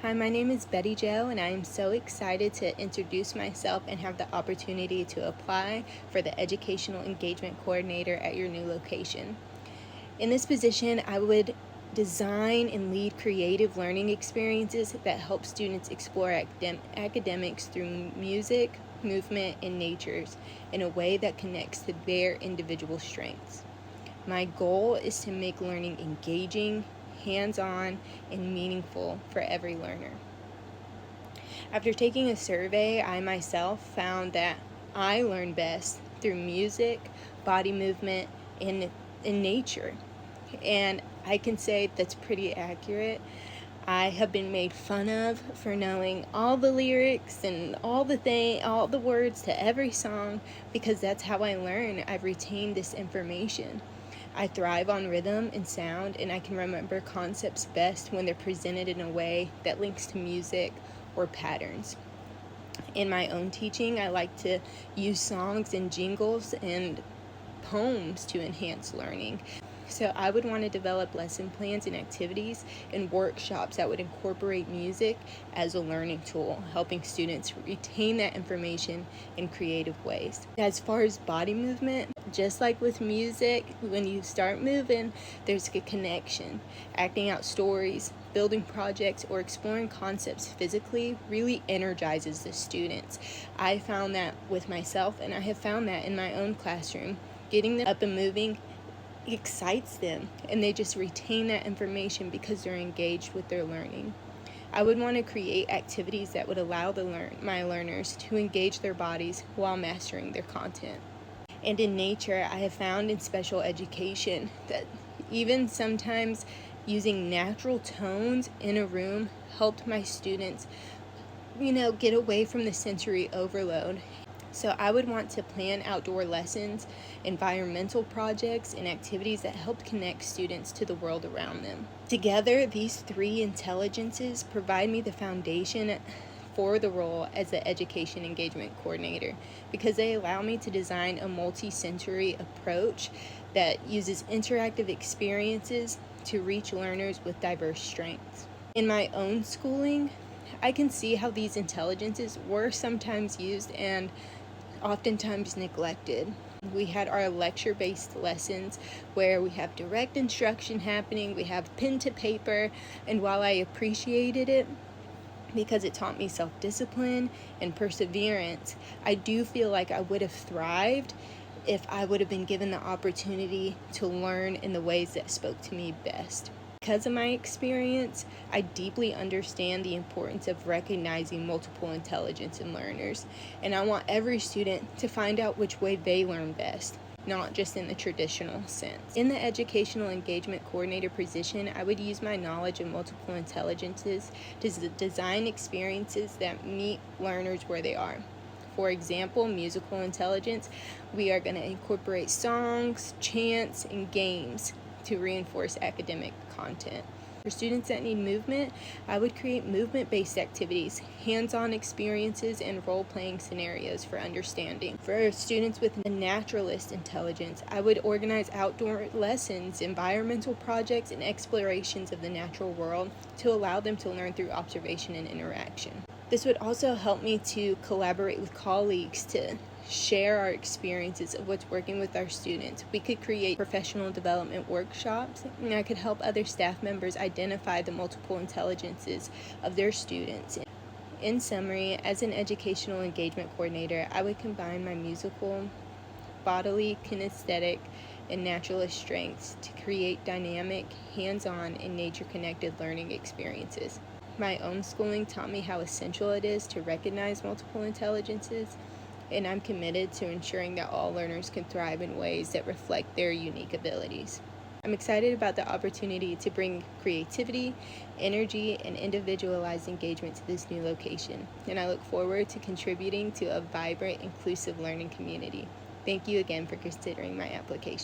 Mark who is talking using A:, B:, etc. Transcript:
A: Hi, my name is Betty Jo, and I am so excited to introduce myself and have the opportunity to apply for the Educational Engagement Coordinator at your new location. In this position, I would design and lead creative learning experiences that help students explore academics through music, movement, and natures in a way that connects to their individual strengths. My goal is to make learning engaging, hands-on, and meaningful for every learner. After taking a survey, I myself found that I learn best through music, body movement, and in nature. And I can say that's pretty accurate. I have been made fun of for knowing all the lyrics and all the words to every song because that's how I learn. I've retained this information. I thrive on rhythm and sound, and I can remember concepts best when they're presented in a way that links to music or patterns. In my own teaching, I like to use songs and jingles and poems to enhance learning. So I would want to develop lesson plans and activities and workshops that would incorporate music as a learning tool, helping students retain that information in creative ways. As far as body movement, just like with music, when you start moving, there's a connection. Acting out stories, building projects, or exploring concepts physically really energizes the students. I found that with myself, and I have found that in my own classroom. Getting them up and moving excites them, and they just retain that information because they're engaged with their learning. I would want to create activities that would allow my learners to engage their bodies while mastering their content. And in nature, I have found in special education that even sometimes using natural tones in a room helped my students, get away from the sensory overload. So I would want to plan outdoor lessons, environmental projects, and activities that help connect students to the world around them. Together, these three intelligences provide me the foundation for the role as the Education Engagement Coordinator because they allow me to design a multi-sensory approach that uses interactive experiences to reach learners with diverse strengths. In my own schooling, I can see how these intelligences were sometimes used and oftentimes neglected. We had our lecture-based lessons where we have direct instruction happening, we have pen to paper, and while I appreciated it because it taught me self-discipline and perseverance, I do feel like I would have thrived if I would have been given the opportunity to learn in the ways that spoke to me best. Because of my experience, I deeply understand the importance of recognizing multiple intelligence in learners, and I want every student to find out which way they learn best, not just in the traditional sense. In the Educational Engagement Coordinator position, I would use my knowledge of multiple intelligences to design experiences that meet learners where they are. For example, musical intelligence, we are going to incorporate songs, chants, and games to reinforce academic content. For students that need movement, I would create movement-based activities, hands-on experiences, and role-playing scenarios for understanding. For students with a naturalist intelligence, I would organize outdoor lessons, environmental projects, and explorations of the natural world to allow them to learn through observation and interaction. This would also help me to collaborate with colleagues to share our experiences of what's working with our students. We could create professional development workshops, and I could help other staff members identify the multiple intelligences of their students. In summary, as an educational engagement coordinator, I would combine my musical, bodily, kinesthetic, and naturalist strengths to create dynamic, hands-on, and nature-connected learning experiences. My own schooling taught me how essential it is to recognize multiple intelligences, and I'm committed to ensuring that all learners can thrive in ways that reflect their unique abilities. I'm excited about the opportunity to bring creativity, energy, and individualized engagement to this new location, and I look forward to contributing to a vibrant, inclusive learning community. Thank you again for considering my application.